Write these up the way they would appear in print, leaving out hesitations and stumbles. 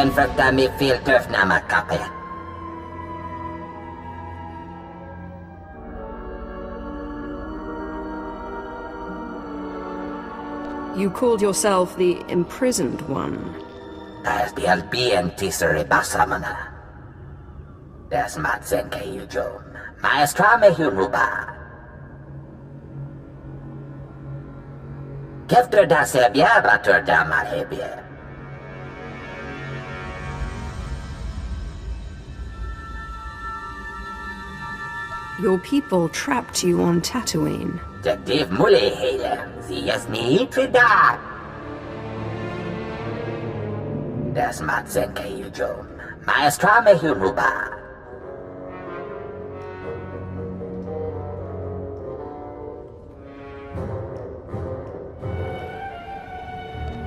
En fruktar mig filtöf namakape. You called yourself the imprisoned one. Das bialbien tisere basamana. Das matsen kayujom. Maestrame huruba. Kefter da sebia batur da marhebie. Your people trapped you on Tatooine. Jagdiv mule hele. Sias mi trida. Das matsen kayujom. Maestrame huruba.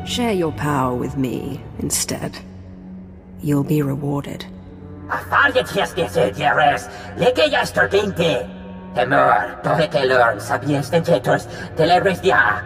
Share your power with me, instead. You'll be rewarded. Afarget jestese dieres, leke yasterdinte. Temor, tohetelor, sabies dentetos, telebres dia.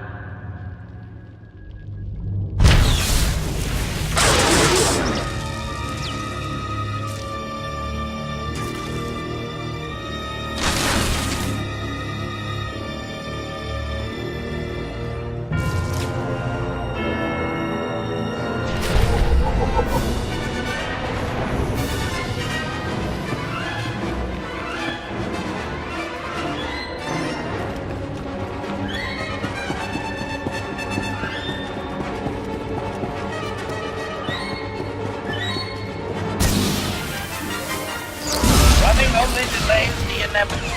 Only delays the inevitable.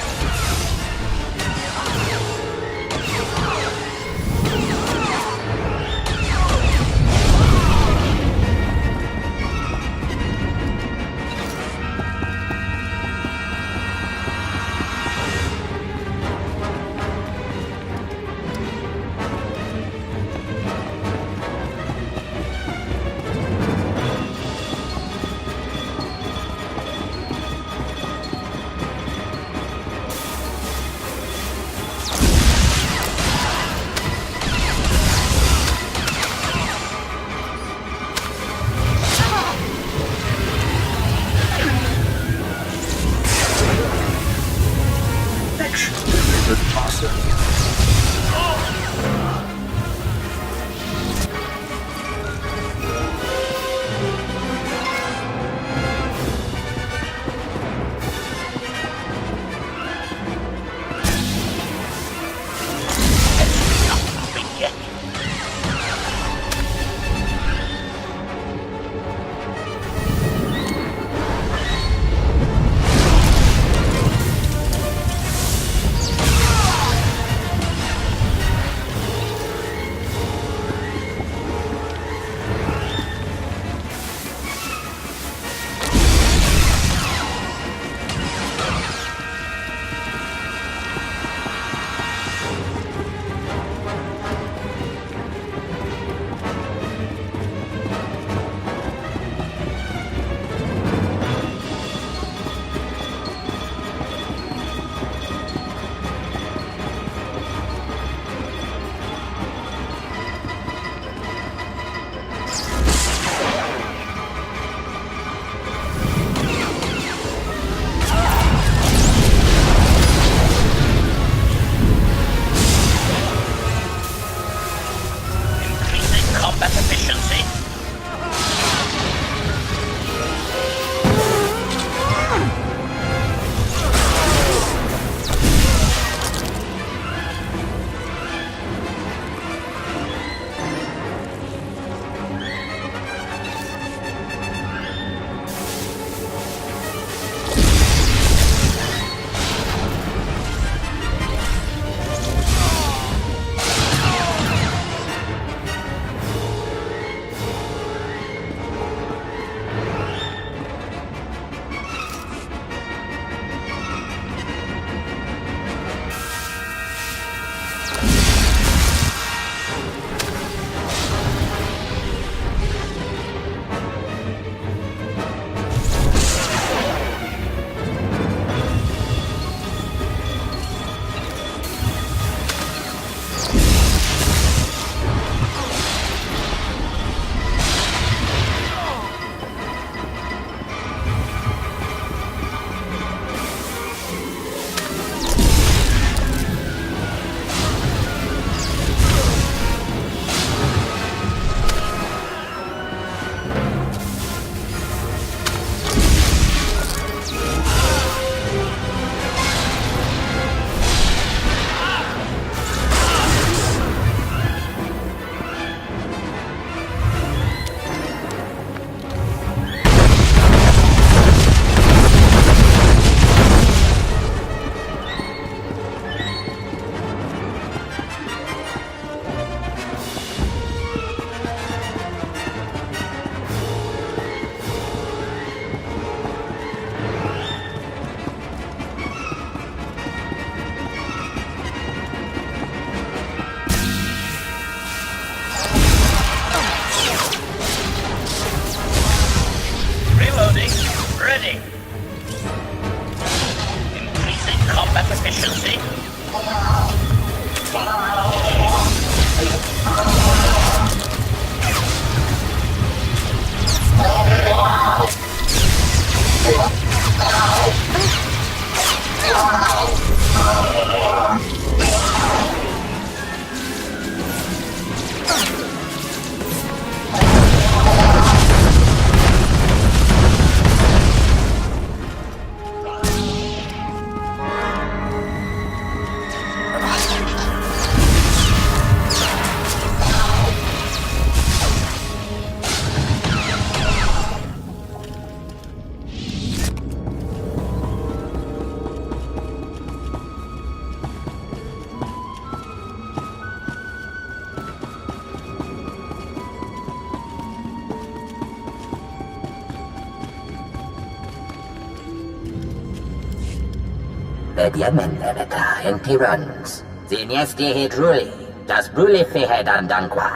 Bediamenlemeta en Tirans. Ziniesti hidruli, das bruli fihedan dankwa.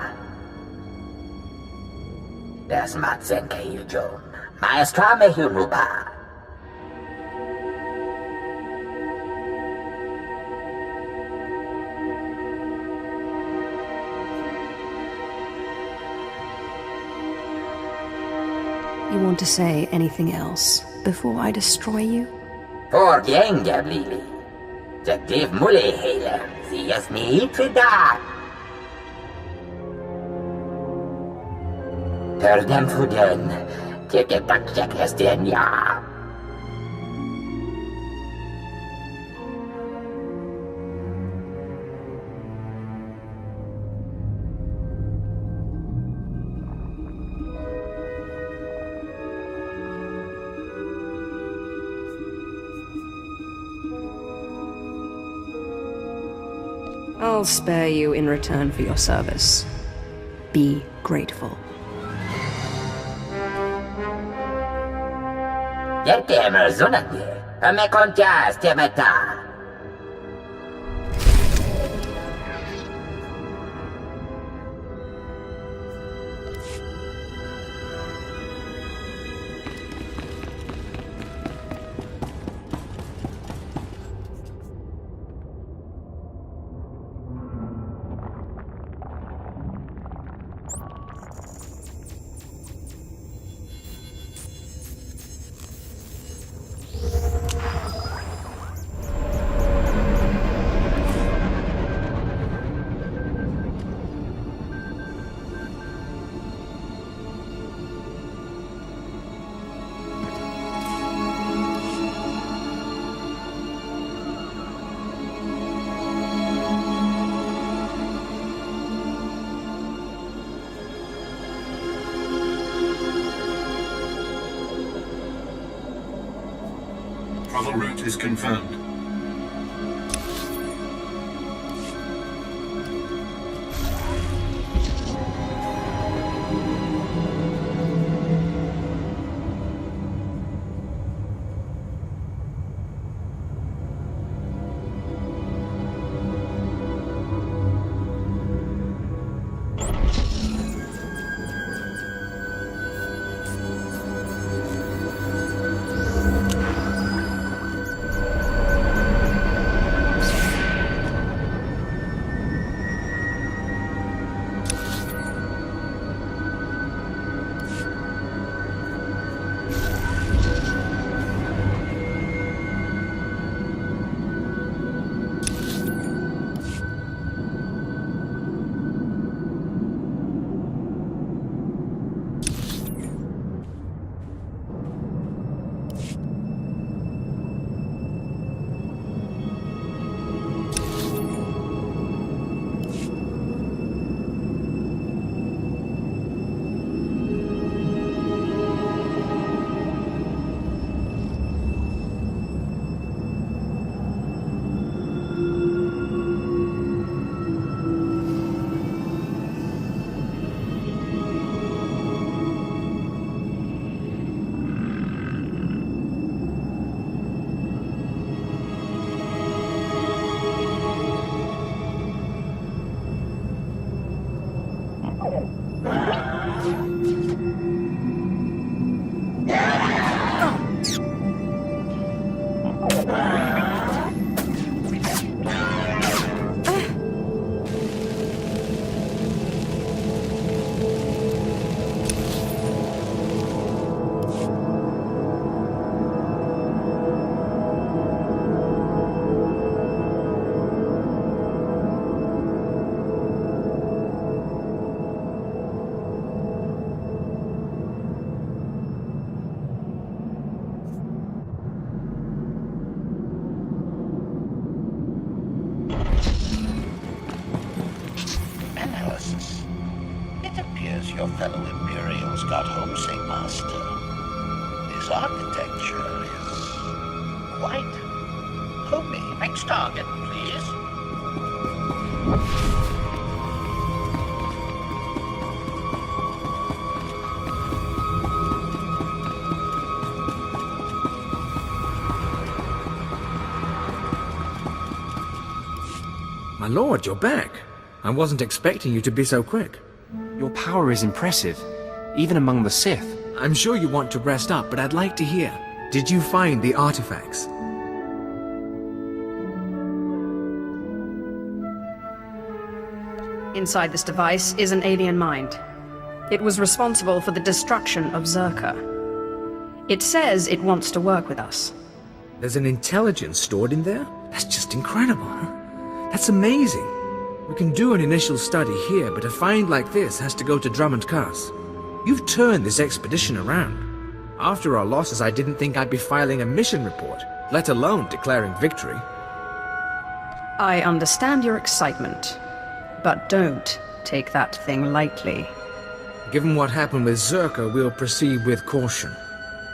Das matzenke iljom. Maestra mehunuba. You want to say anything else before I destroy you? For Gengablili. The div mule healer. Sias me tridat. Terdem fuden. Tike bakjak estenia. I'll spare you in return for your service. Be grateful. Yertemer zunagi. Me contias temeta. Travel route is confirmed. Your fellow Imperials got homesick, Master. This architecture is quite homey. Next target, please. My lord, you're back. I wasn't expecting you to be so quick. Your power is impressive, even among the Sith. I'm sure you want to rest up, but I'd like to hear. Did you find the artifacts? Inside this device is an alien mind. It was responsible for the destruction of Zerka. It says it wants to work with us. There's an intelligence stored in there? That's just incredible. That's amazing. We can do an initial study here, but a find like this has to go to Drummond Cass. You've turned this expedition around. After our losses, I didn't think I'd be filing a mission report, let alone declaring victory. I understand your excitement, but don't take that thing lightly. Given what happened with Zerka, we'll proceed with caution.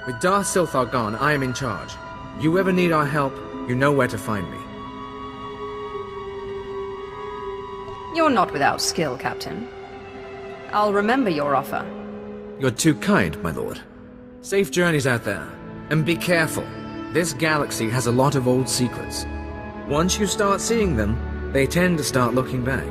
With Darth Silthar gone, I am in charge. You ever need our help, you know where to find me. You're not without skill, Captain. I'll remember your offer. You're too kind, my lord. Safe journeys out there. And be careful. This galaxy has a lot of old secrets. Once you start seeing them, they tend to start looking back.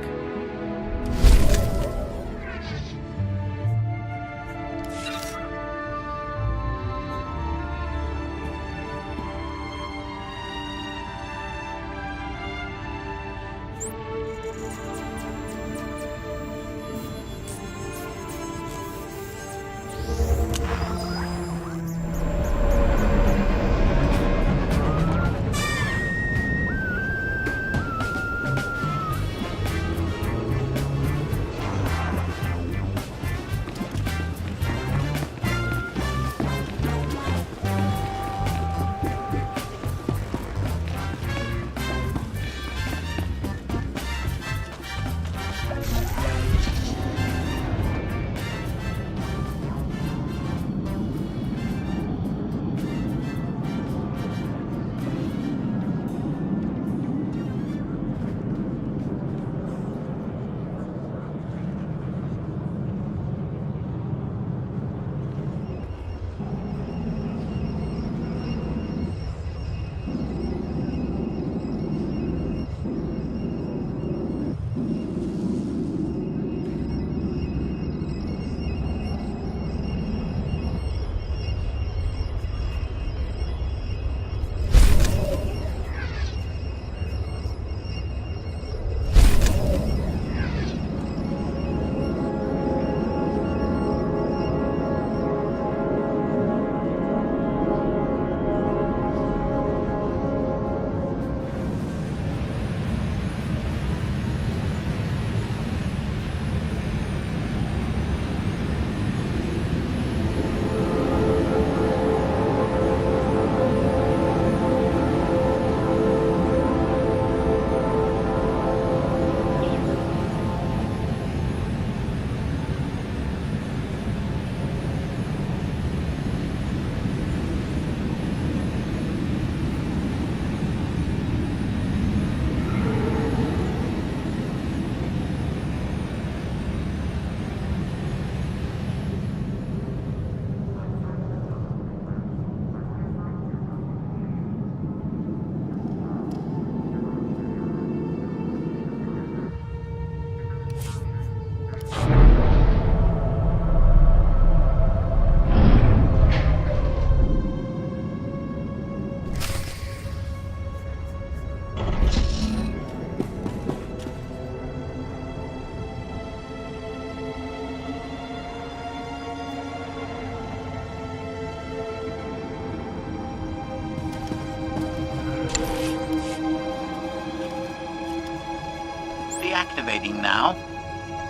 Deactivating now.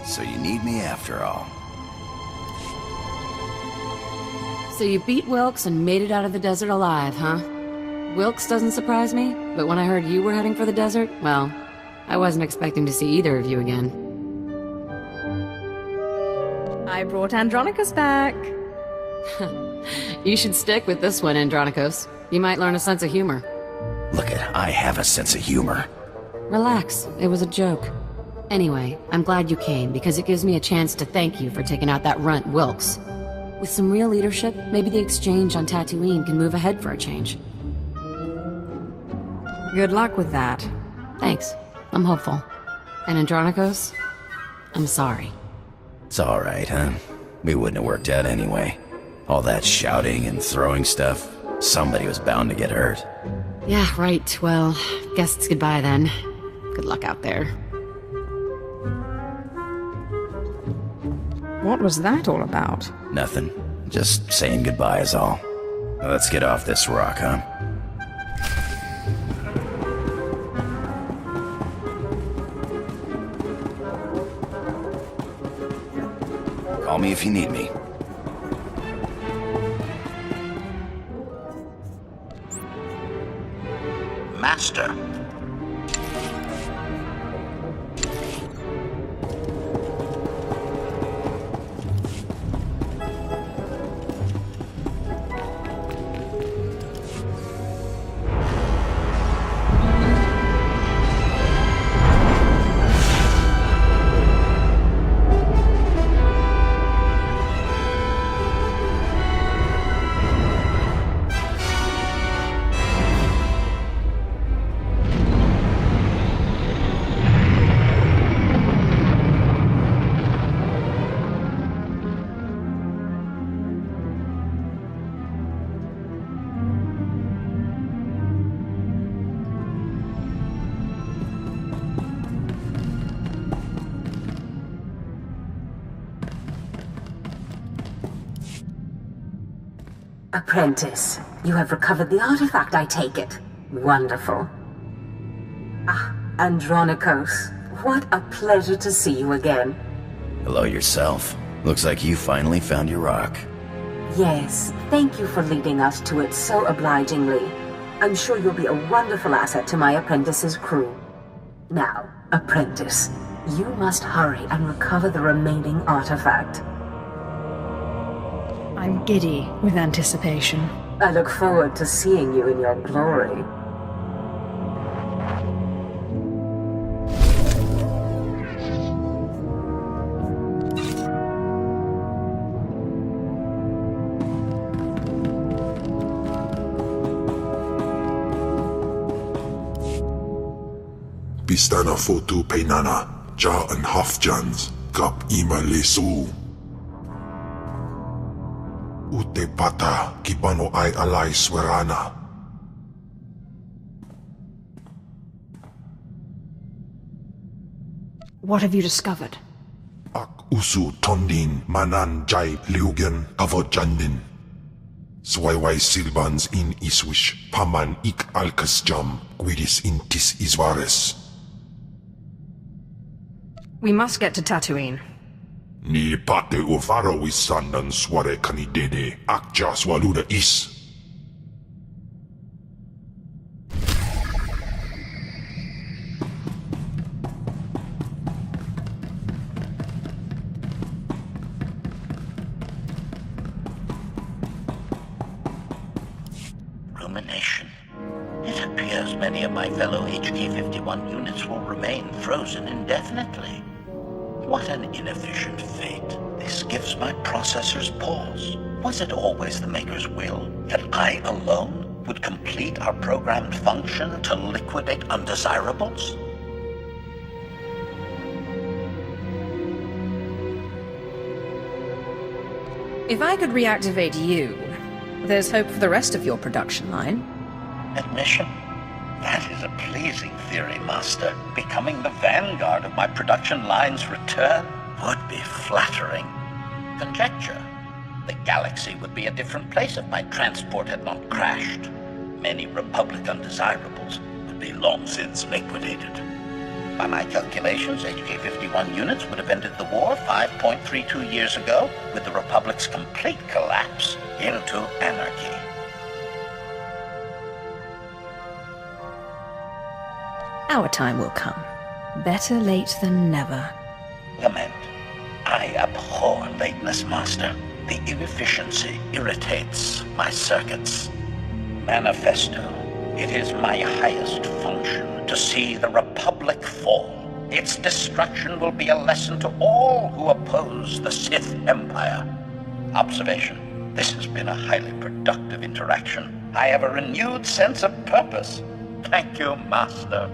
So you need me after all. So you beat Wilkes and made it out of the desert alive, huh? Wilkes doesn't surprise me, but when I heard you were heading for the desert, well, I wasn't expecting to see either of you again. I brought Andronicus back. You should stick with this one, Andronicus. You might learn a sense of humor. Look I have a sense of humor. Relax, it was a joke. Anyway, I'm glad you came, because it gives me a chance to thank you for taking out that runt Wilkes. With some real leadership, maybe the exchange on Tatooine can move ahead for a change. Good luck with that. Thanks. I'm hopeful. And Andronikos? I'm sorry. It's alright, huh? We wouldn't have worked out anyway. All that shouting and throwing stuff, somebody was bound to get hurt. Yeah, right. Well, guess it's goodbye then. Good luck out there. What was that all about? Nothing. Just saying goodbye is all. Now let's get off this rock, huh? Call me if you need me. Master. Apprentice, you have recovered the artifact, I take it. Wonderful. Ah, Andronikos, what a pleasure to see you again. Hello yourself. Looks like you finally found your rock. Yes, thank you for leading us to it so obligingly. I'm sure you'll be a wonderful asset to my apprentice's crew. Now, Apprentice, you must hurry and recover the remaining artifact. I'm giddy with anticipation. I look forward to seeing you in your glory. Bistana fotu peinana, ja en hafjans, kap ima lesu. Ute pata kibano ay alay swerana. What have you discovered? Ak usu tondin manan jay liugen kavodjandin. Swayway silbans in iswish paman ik alkas jam guidis intis isvares. We must get to Tatooine. Ni pate ufaro isandan sware kanidede akja swaluda is. Rumination. It appears many of my fellow HK-51 units will remain frozen indefinitely. What an inefficient fate. This gives my processors pause. Was it always the Maker's will that I alone would complete our programmed function to liquidate undesirables? If I could reactivate you, there's hope for the rest of your production line. Admission? That is a pleasing theory, Master. Becoming the vanguard of my production line's return would be flattering. Conjecture. The galaxy would be a different place if my transport had not crashed. Many Republic undesirables would be long since liquidated. By my calculations, HK-51 units would have ended the war 5.32 years ago, with the Republic's complete collapse into anarchy. Our time will come. Better late than never. Lament. I abhor lateness, Master. The inefficiency irritates my circuits. Manifesto. It is my highest function to see the Republic fall. Its destruction will be a lesson to all who oppose the Sith Empire. Observation. This has been a highly productive interaction. I have a renewed sense of purpose. Thank you, Master.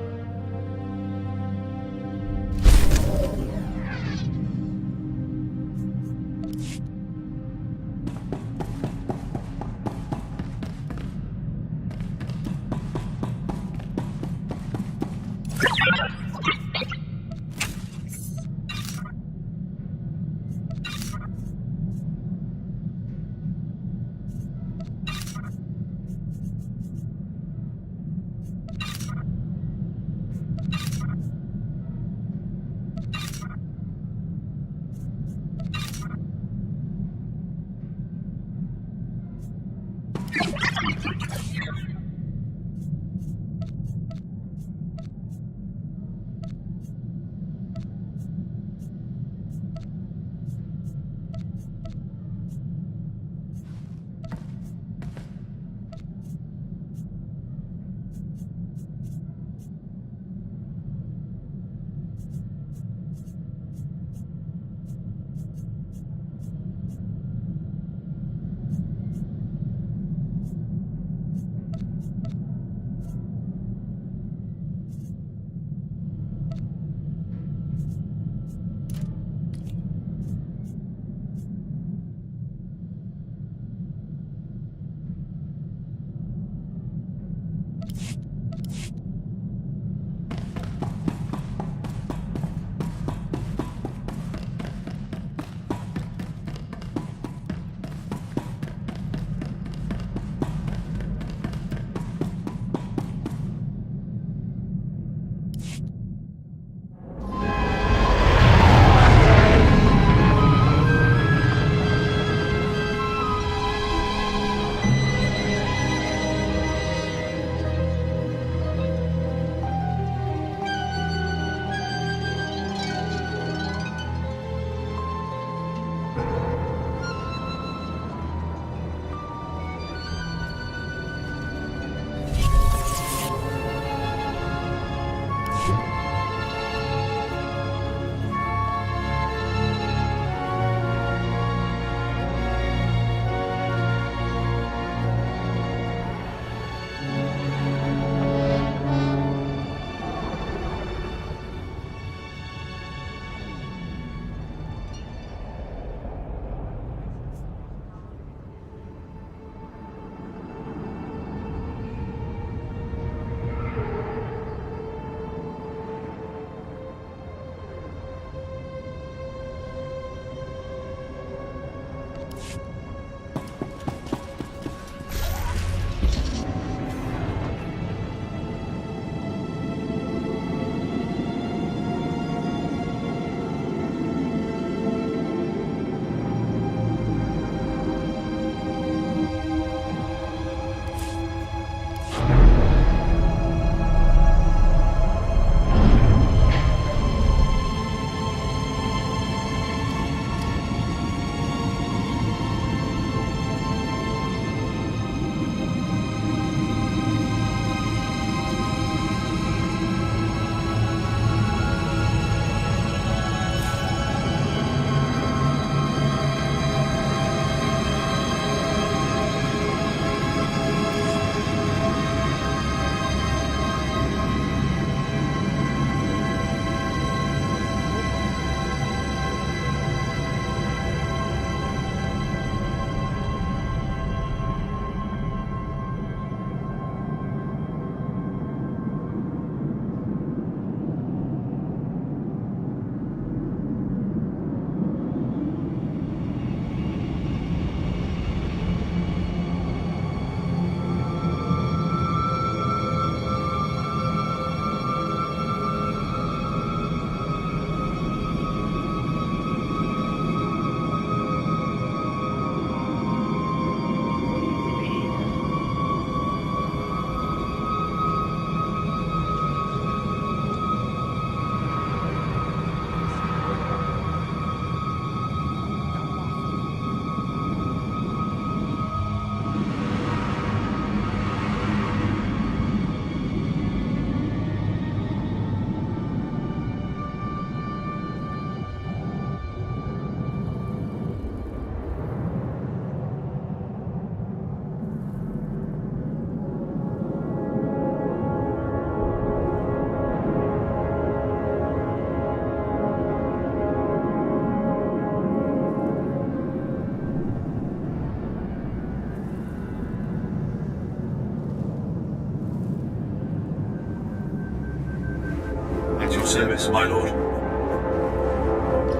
At your service, my lord.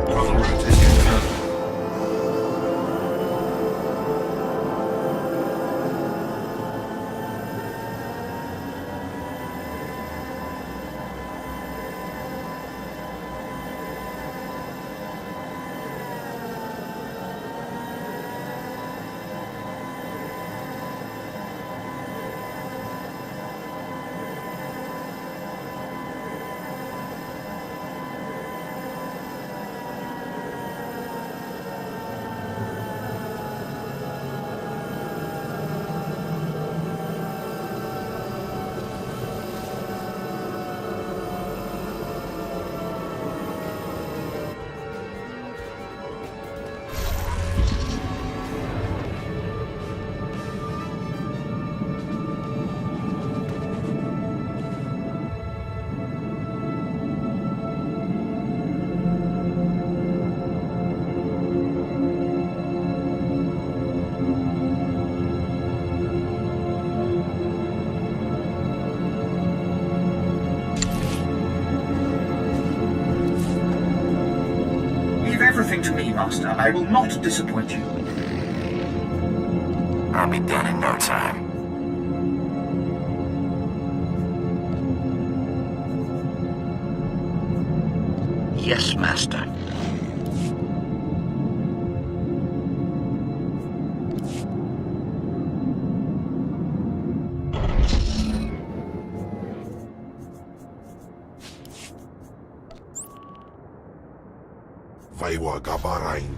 Brother route is confirmed. Master, and I will not disappoint you. I'll be done in no time. Yes, Master. Vaiwa Gabarain.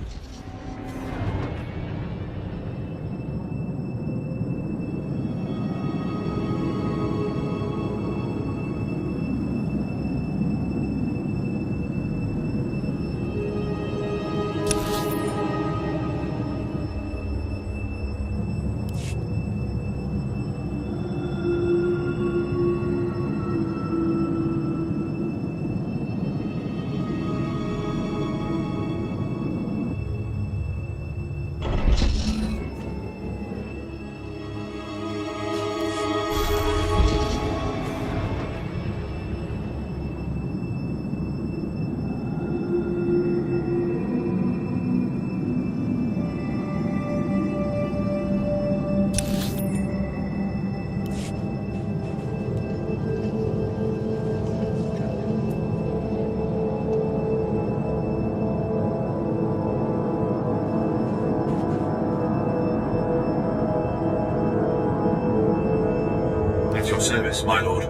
At your service, my lord.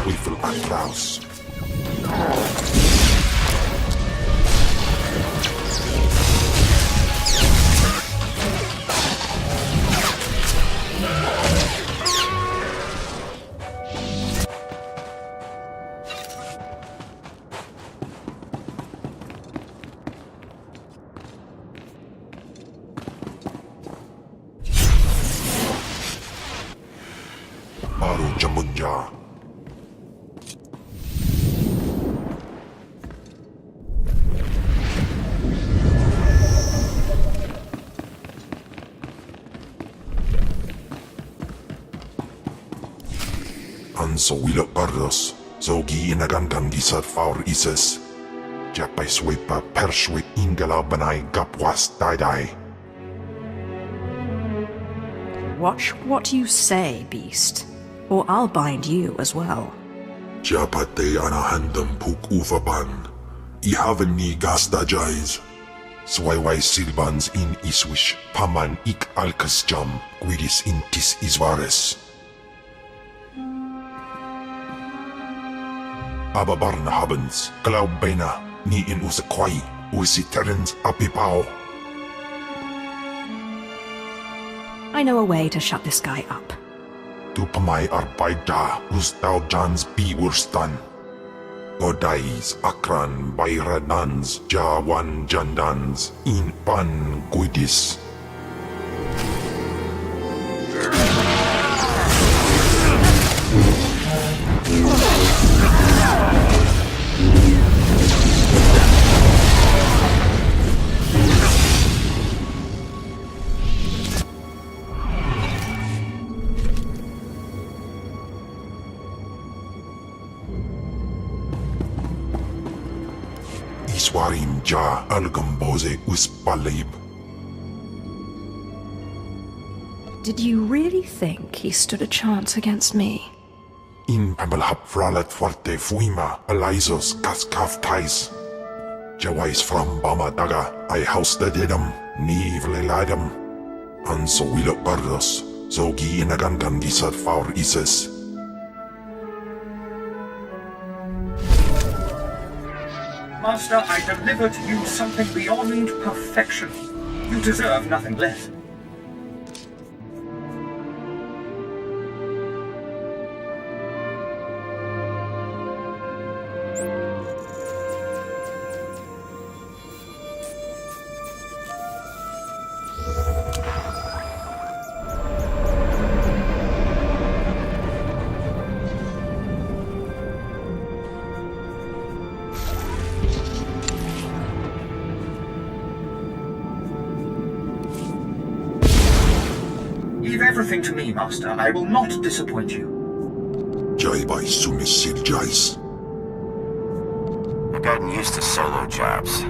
Teufel Atlas. Baru Jamunja. Anso wilok pardos, zogi inagandang gisat faur ises. Japay swepa perswit ingala banay gapwas daidai. Watch what you say, beast, or I'll bind you as well. Japate anahandam puk ufaban. Ihaven ni gasdajais. Sway silbans in iswish paman ik alkasjam guidis intis isvares. Ababarna habens, glaubena, ni in usakwai, usiterens apipao. I know a way to shut this guy up. tu pamay arpaida ustaw jans biwurstan. Godais akran bayranans jawan jandans in pan guidis. Iswarim ja algamboze uspalib. Did you really think he stood a chance against me? In pamalhap fralat forte fuima alisos kaskaf tais. Jawais from Bama daga I house the dedam ni vleladam. Anso wilok bardos zogi inagandan disat faur ises. Master, I deliver to you something beyond perfection. You deserve nothing less. Leave everything to me, Master. I will not disappoint you. Jai by sumisil jais. I've gotten used to solo jobs.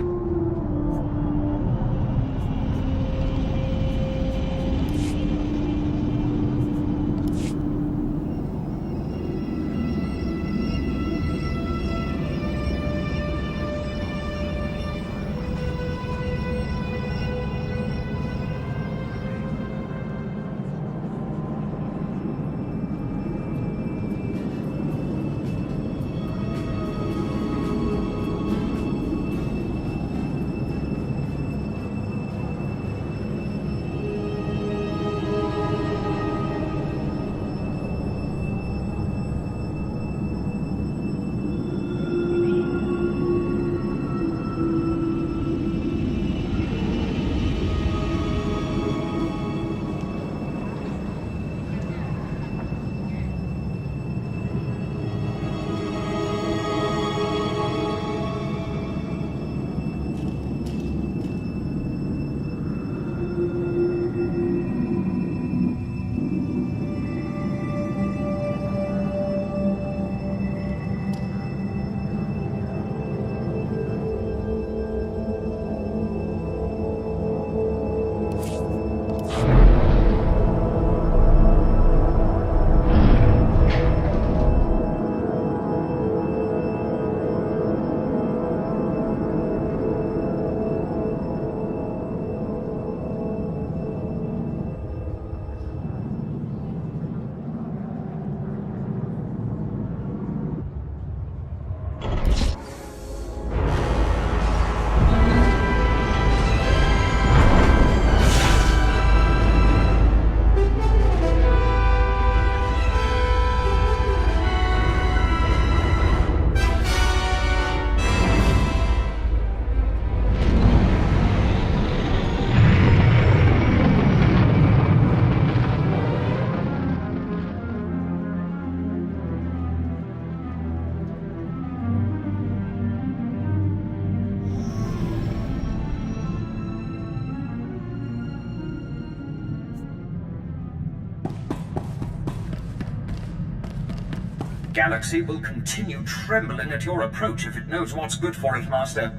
Galaxy will continue trembling at your approach if it knows what's good for it, Master.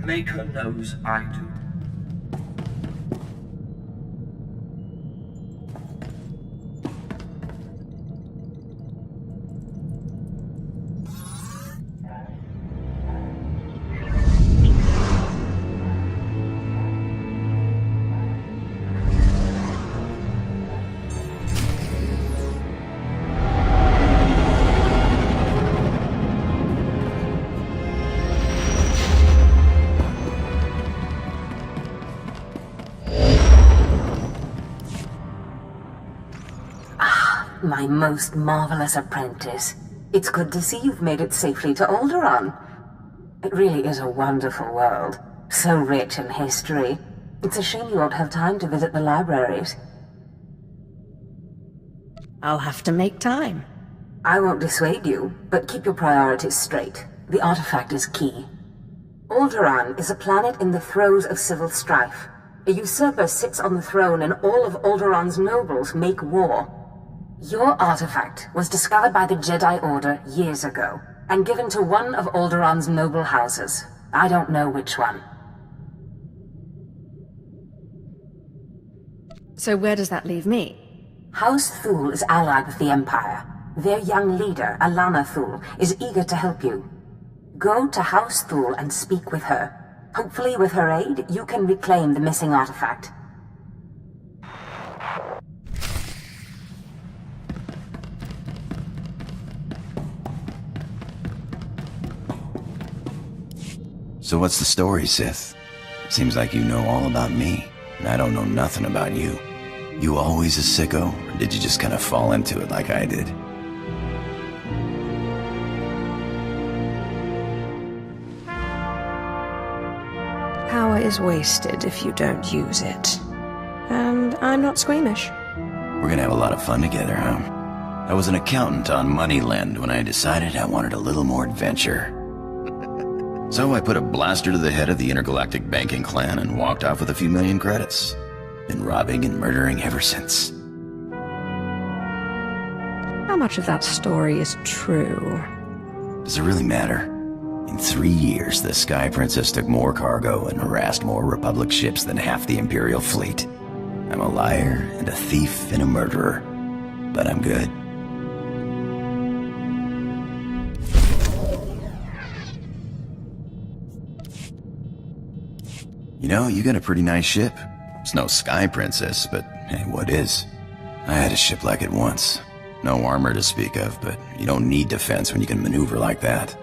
Maker knows I do. My most marvelous apprentice. It's good to see you've made it safely to Alderaan. It really is a wonderful world. So rich in history. It's a shame you won't have time to visit the libraries. I'll have to make time. I won't dissuade you, but keep your priorities straight. The artifact is key. Alderaan is a planet in the throes of civil strife. A usurper sits on the throne and all of Alderaan's nobles make war. Your artifact was discovered by the Jedi Order years ago, and given to one of Alderaan's noble houses. I don't know which one. So where does that leave me? House Thule is allied with the Empire. Their young leader, Alana Thule, is eager to help you. Go to House Thule and speak with her. Hopefully with her aid, you can reclaim the missing artifact. So what's the story, Sith? Seems like you know all about me, and I don't know nothing about you. You always a sicko, or did you just kind of fall into it like I did? Power is wasted if you don't use it. And I'm not squeamish. We're gonna have a lot of fun together, huh? I was an accountant on Moneyland when I decided I wanted a little more adventure. So I put a blaster to the head of the intergalactic banking clan and walked off with a few million credits. Been robbing and murdering ever since. How much of that story is true? Does it really matter? In 3 years, the Sky Princess took more cargo and harassed more Republic ships than half the Imperial fleet. I'm a liar and a thief and a murderer, but I'm good. You know, you got a pretty nice ship. It's no Sky Princess, but hey, what is? I had a ship like it once. No armor to speak of, but you don't need defense when you can maneuver like that.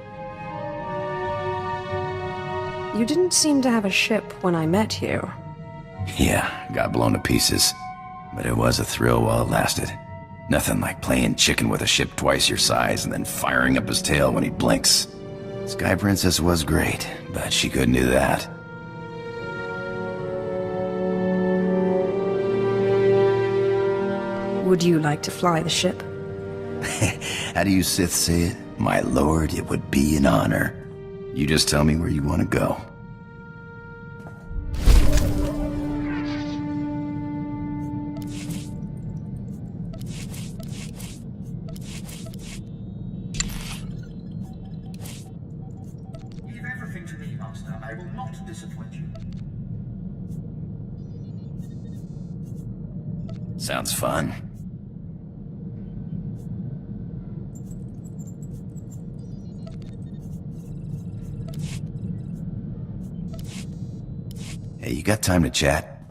You didn't seem to have a ship when I met you. Yeah, got blown to pieces. But it was a thrill while it lasted. Nothing like playing chicken with a ship twice your size and then firing up his tail when he blinks. Sky Princess was great, but she couldn't do that. Would you like to fly the ship? How do you Sith say it? My lord, it would be an honor. You just tell me where you want to go. Leave everything to me, Master. I will not disappoint you. Sounds fun. Hey, you got time to chat?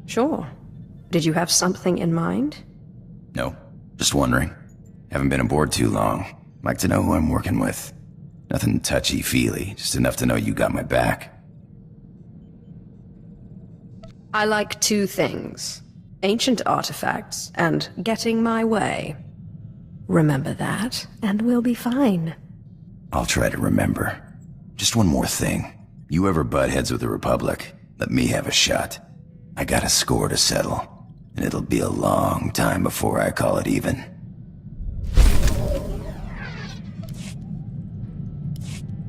Sure. Did you have something in mind? No, just wondering. Haven't been aboard too long. Like to know who I'm working with. Nothing touchy-feely, just enough to know you got my back. I like 2 things. Ancient artifacts and getting my way. Remember that, and we'll be fine. I'll try to remember. Just one more thing. You ever butt heads with the Republic, let me have a shot. I got a score to settle, and it'll be a long time before I call it even.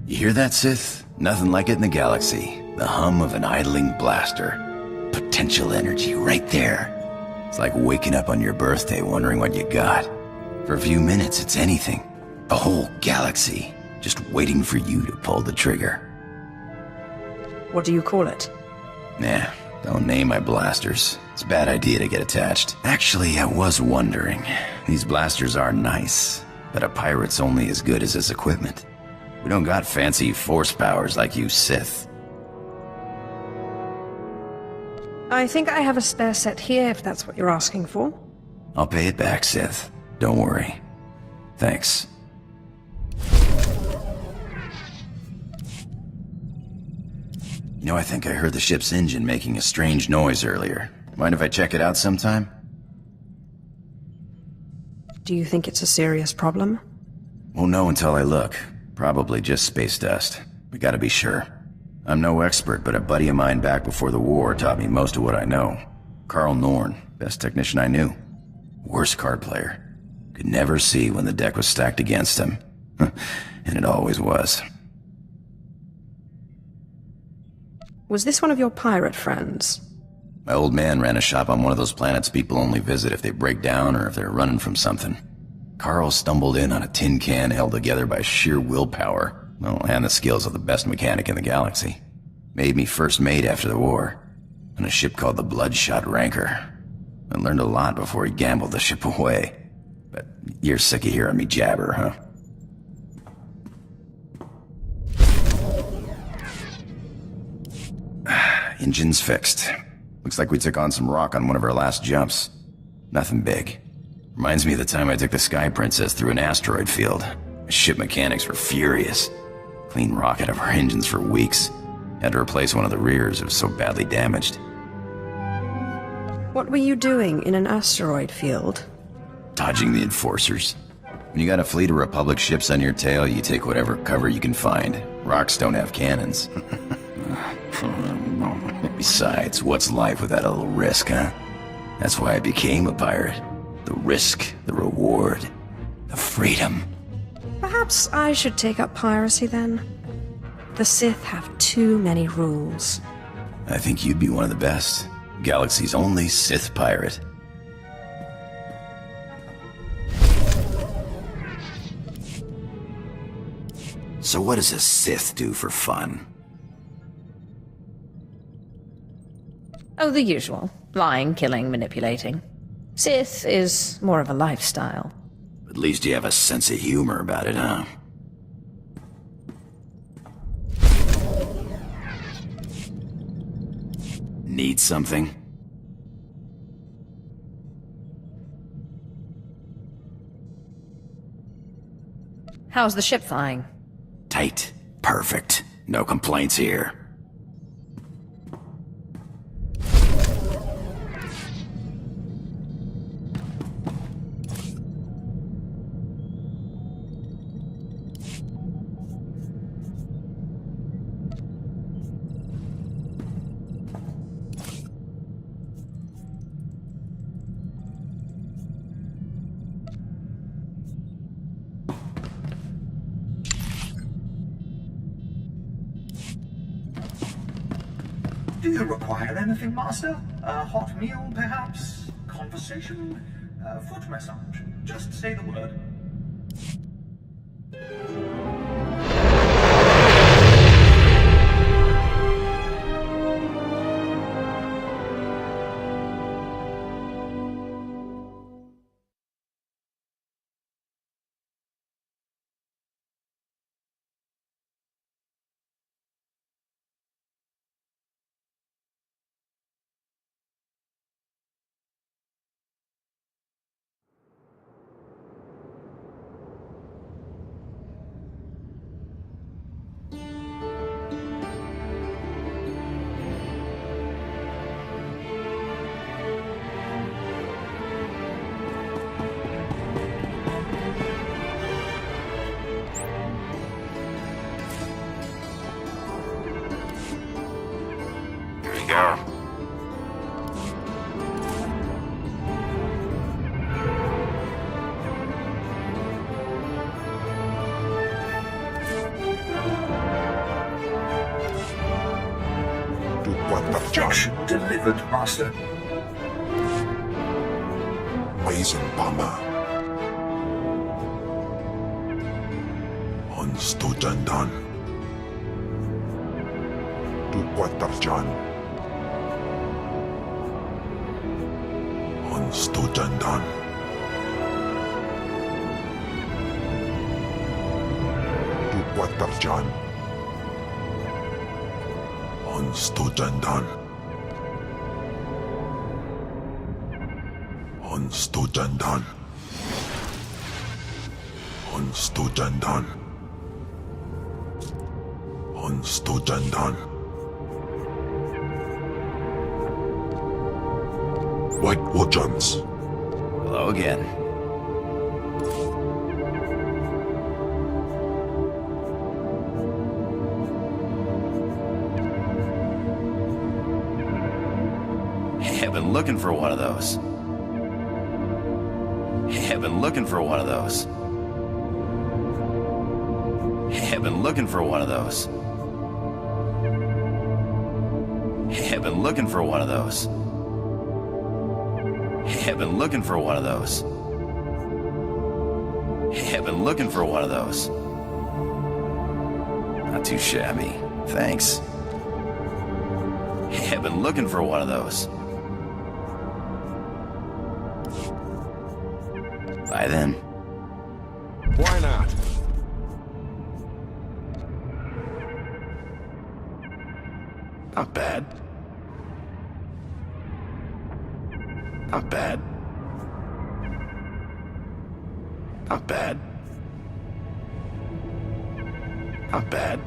You hear that, Sith? Nothing like it in the galaxy. The hum of an idling blaster. Potential energy right there. It's like waking up on your birthday wondering what you got. For a few minutes, it's anything. The whole galaxy. Just waiting for you to pull the trigger. What do you call it? Nah, don't name my blasters. It's a bad idea to get attached. Actually, I was wondering. These blasters are nice, but a pirate's only as good as his equipment. We don't got fancy force powers like you Sith. I think I have a spare set here, if that's what you're asking for. I'll pay it back, Sith. Don't worry. Thanks. You know, I think I heard the ship's engine making a strange noise earlier. Mind if I check it out sometime? Do you think it's a serious problem? Won't know until I look. Probably just space dust. We gotta be sure. I'm no expert, but a buddy of mine back before the war taught me most of what I know. Carl Norn, best technician I knew. Worst card player. Could never see when the deck was stacked against him. And it always was. Was this one of your pirate friends? My old man ran a shop on one of those planets people only visit if they break down or if they're running from something. Carl stumbled in on a tin can held together by sheer willpower, well, and the skills of the best mechanic in the galaxy. Made me first mate after the war, on a ship called the Bloodshot Ranker. I learned a lot before he gambled the ship away. But you're sick of hearing me jabber, huh? Engine's fixed. Looks like we took on some rock on one of our last jumps. Nothing big. Reminds me of the time I took the Sky Princess through an asteroid field. Ship mechanics were furious. Cleaned rock out of our engines for weeks. Had to replace one of the rears, it was so badly damaged. What were you doing in an asteroid field? Dodging the enforcers. When you got a fleet of Republic ships on your tail, you take whatever cover you can find. Rocks don't have cannons. Besides, what's life without a little risk, huh? That's why I became a pirate. The risk, the reward, the freedom. Perhaps I should take up piracy then? The Sith have too many rules. I think you'd be one of the best. Galaxy's only Sith pirate. So what does a Sith do for fun? Oh, the usual. Lying, killing, manipulating. Sith is more of a lifestyle. At least you have a sense of humor about it, huh? Need something? How's the ship flying? Tight. Perfect. No complaints here. Do you require anything, Master? A hot meal, perhaps? Conversation? Foot massage? Just say the word. Objection delivered, Master. Eisenbahner. Ons Tojandan. Tu Quatarjan. Ons Tojandan. Tu Quatarjan. Ons Tojandan. Ons Tojandan. Ons Tojandan. Ons Tojandan. White Wojans. Hello again. I've been looking for one of those. I've been looking for one of those. I've been looking for one of those. I've been looking for one of those. I've been looking for one of those. I've been looking for one of those. Not too shabby, thanks. I've been looking for one of those. Bye then. Why not? Not bad. Not bad. Not bad. Not bad.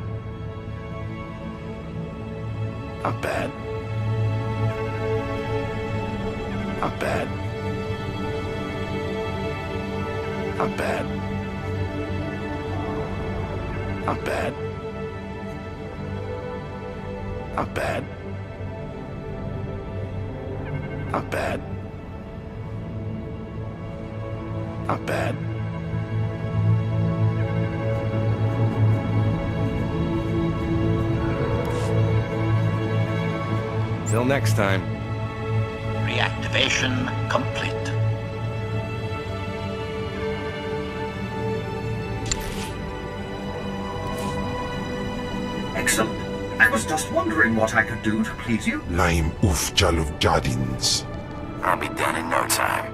Not bad. Not bad. Not bad. Not bad. Not bad. Not bad. Not bad. Till next time. Reactivation complete. Excellent. I was just wondering what I could do to please you. Laim uf jaluf jadins. I'll be done in no time.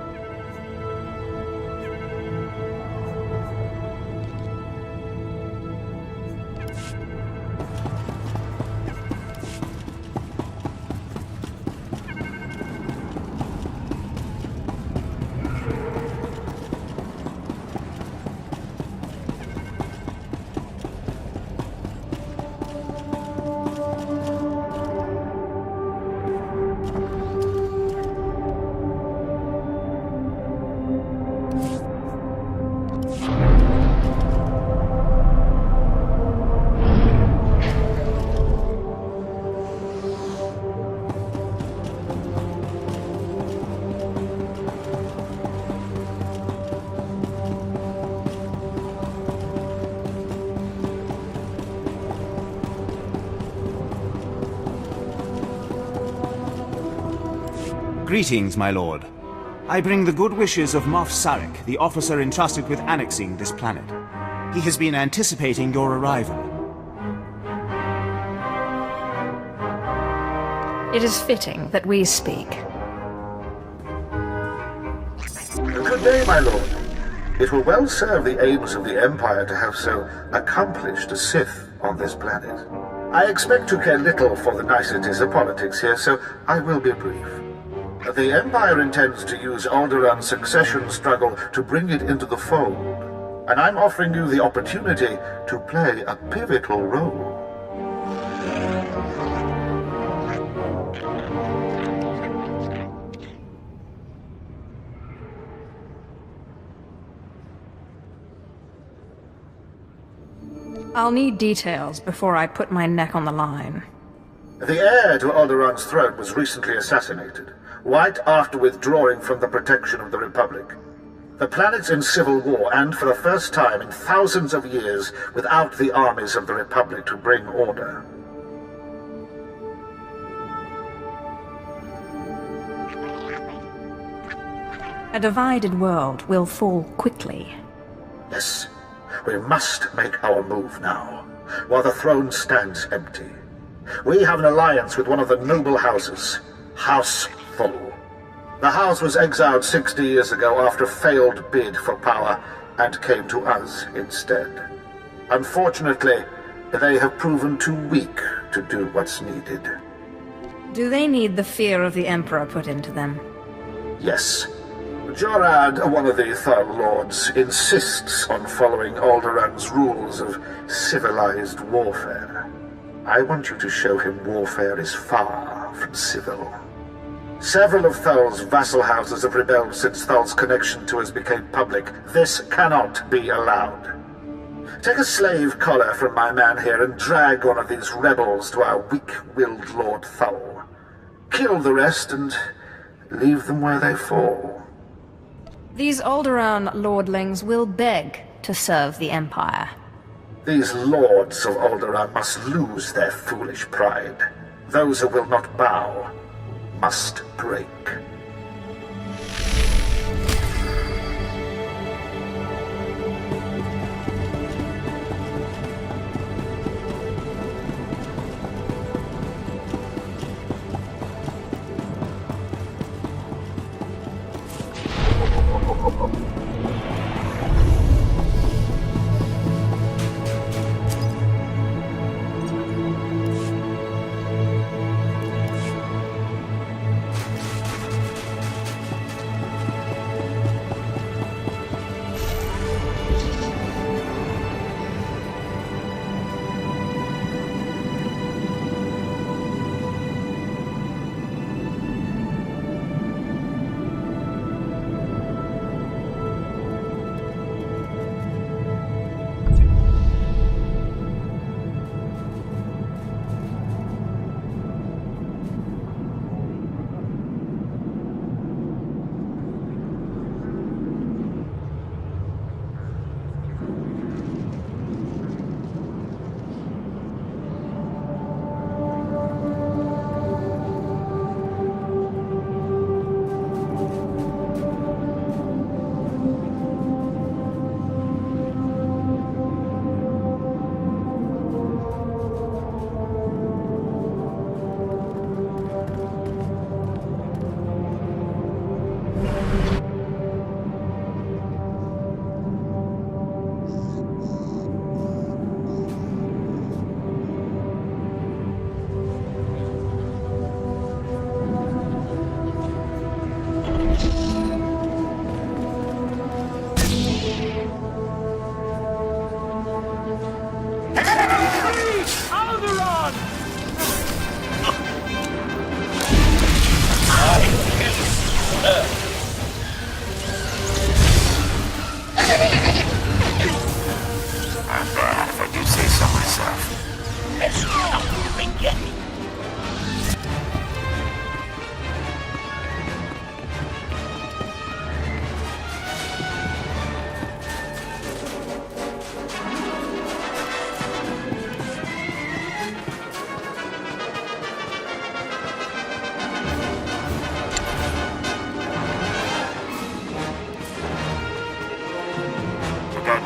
Greetings, my lord. I bring the good wishes of Moff Sarek, the officer entrusted with annexing this planet. He has been anticipating your arrival. It is fitting that we speak. Good day, my lord. It will well serve the aims of the Empire to have so accomplished a Sith on this planet. I expect to care little for the niceties of politics here, so I will be brief. The Empire intends to use Alderaan's succession struggle to bring it into the fold, and I'm offering you the opportunity to play a pivotal role. I'll need details before I put my neck on the line. The heir to Alderaan's throne was recently assassinated, right after withdrawing from the protection of the Republic. The planet's in civil war, and for the first time in thousands of years, without the armies of the Republic to bring order. A divided world will fall quickly. Yes, we must make our move now, while the throne stands empty. We have an alliance with one of the noble houses, House Thul. The house was exiled 60 years ago after a failed bid for power, and came to us instead. Unfortunately, they have proven too weak to do what's needed. Do they need the fear of the Emperor put into them? Yes. Jorad, one of the Thul Lords, insists on following Alderaan's rules of civilized warfare. I want you to show him warfare is far from civil. Several of Thul's vassal houses have rebelled since Thul's connection to us became public. This cannot be allowed. Take a slave collar from my man here and drag one of these rebels to our weak-willed Lord Thul. Kill the rest, and leave them where they fall. These Alderaan lordlings will beg to serve the Empire. These lords of Alderaan must lose their foolish pride. Those who will not bow must break.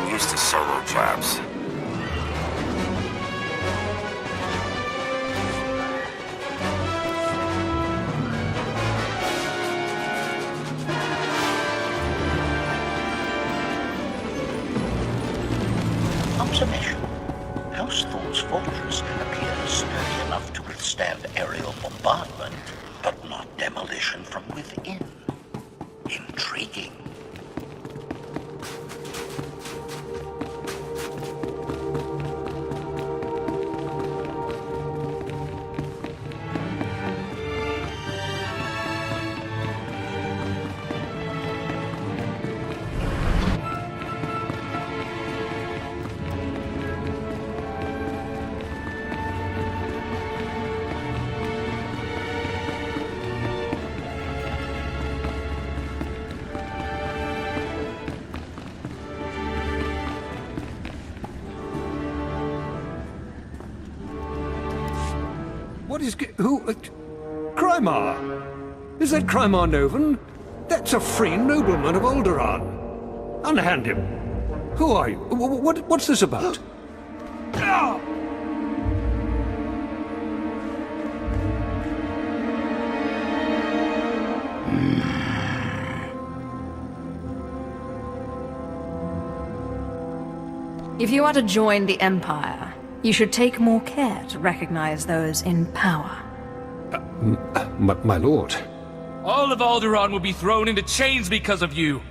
Used to solo jobs. Observation. House Thor's fortress appears sturdy enough to withstand aerial bombardment, but not demolition from within. Intriguing. What is... who... Crymar? Is that Crymar Novan? That's a free nobleman of Alderaan. Unhand him. Who are you? What's this about? If you are to join the Empire, you should take more care to recognize those in power. My lord. All of Alderaan will be thrown into chains because of you.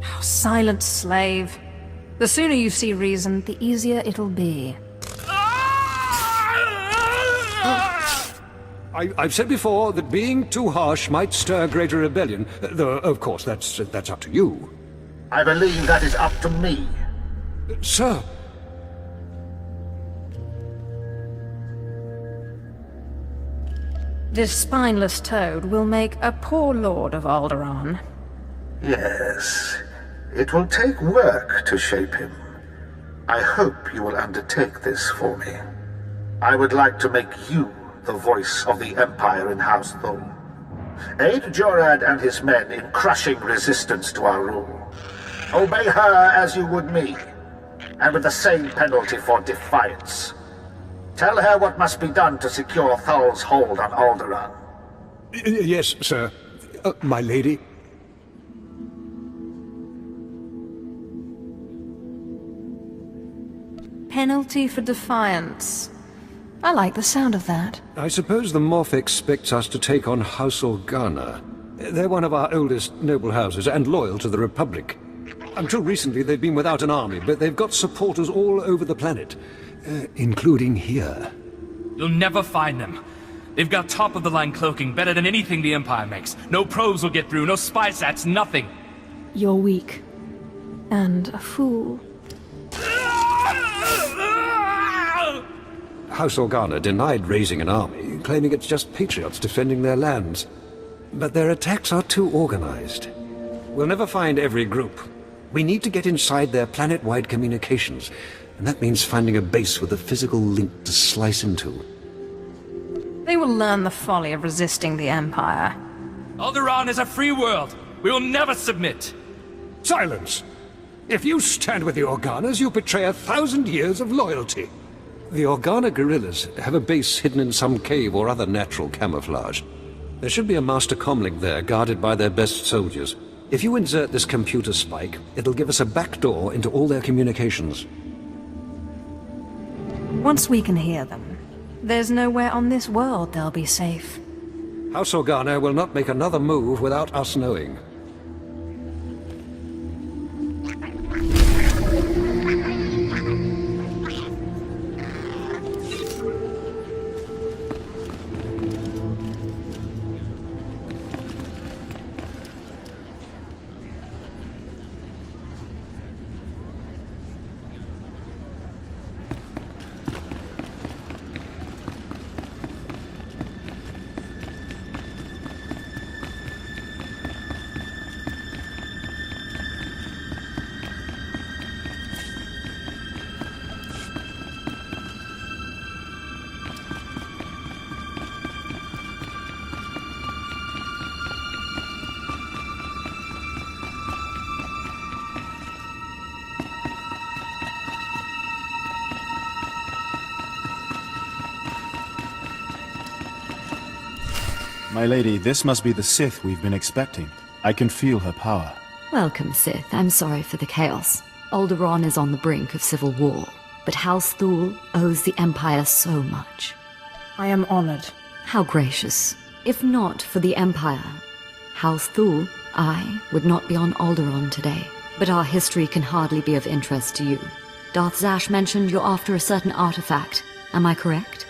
Oh, silent slave. The sooner you see reason, the easier it'll be. I've said before that being too harsh might stir greater rebellion, though, of course, that's up to you. I believe that is up to me. Sir. This spineless toad will make a poor lord of Alderaan. Yes. It will take work to shape him. I hope you will undertake this for me. I would like to make you the voice of the Empire in House Thul. Aid Jorad and his men in crushing resistance to our rule. Obey her as you would me, and with the same penalty for defiance. Tell her what must be done to secure Thul's hold on Alderaan. Yes, sir. My lady. Penalty for defiance. I like the sound of that. I suppose the Moff expects us to take on House Organa. They're one of our oldest noble houses and loyal to the Republic. Until recently, they've been without an army, but they've got supporters all over the planet, including here. You'll never find them. They've got top-of-the-line cloaking better than anything the Empire makes. No probes will get through, no spy sats, nothing. You're weak. And a fool. House Organa denied raising an army, claiming it's just patriots defending their lands. But their attacks are too organized. We'll never find every group. We need to get inside their planet-wide communications, and that means finding a base with a physical link to slice into. They will learn the folly of resisting the Empire. Alderaan is a free world. We will never submit. Silence! If you stand with the Organas, you betray 1,000 years of loyalty. The Organa guerrillas have a base hidden in some cave or other natural camouflage. There should be a master comlink there, guarded by their best soldiers. If you insert this computer spike, it'll give us a backdoor into all their communications. Once we can hear them, there's nowhere on this world they'll be safe. House Organa will not make another move without us knowing. My lady, this must be the Sith we've been expecting. I can feel her power. Welcome, Sith. I'm sorry for the chaos. Alderaan is on the brink of civil war, but House Thul owes the Empire so much. I am honored. How gracious. If not for the Empire, House Thul, I would not be on Alderaan today. But our history can hardly be of interest to you. Darth Zash mentioned you're after a certain artifact. Am I correct?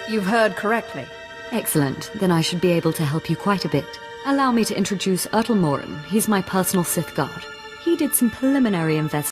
You've heard correctly. Excellent. Then I should be able to help you quite a bit. Allow me to introduce Ertel Morin. He's my personal Sith guard. He did some preliminary investigation.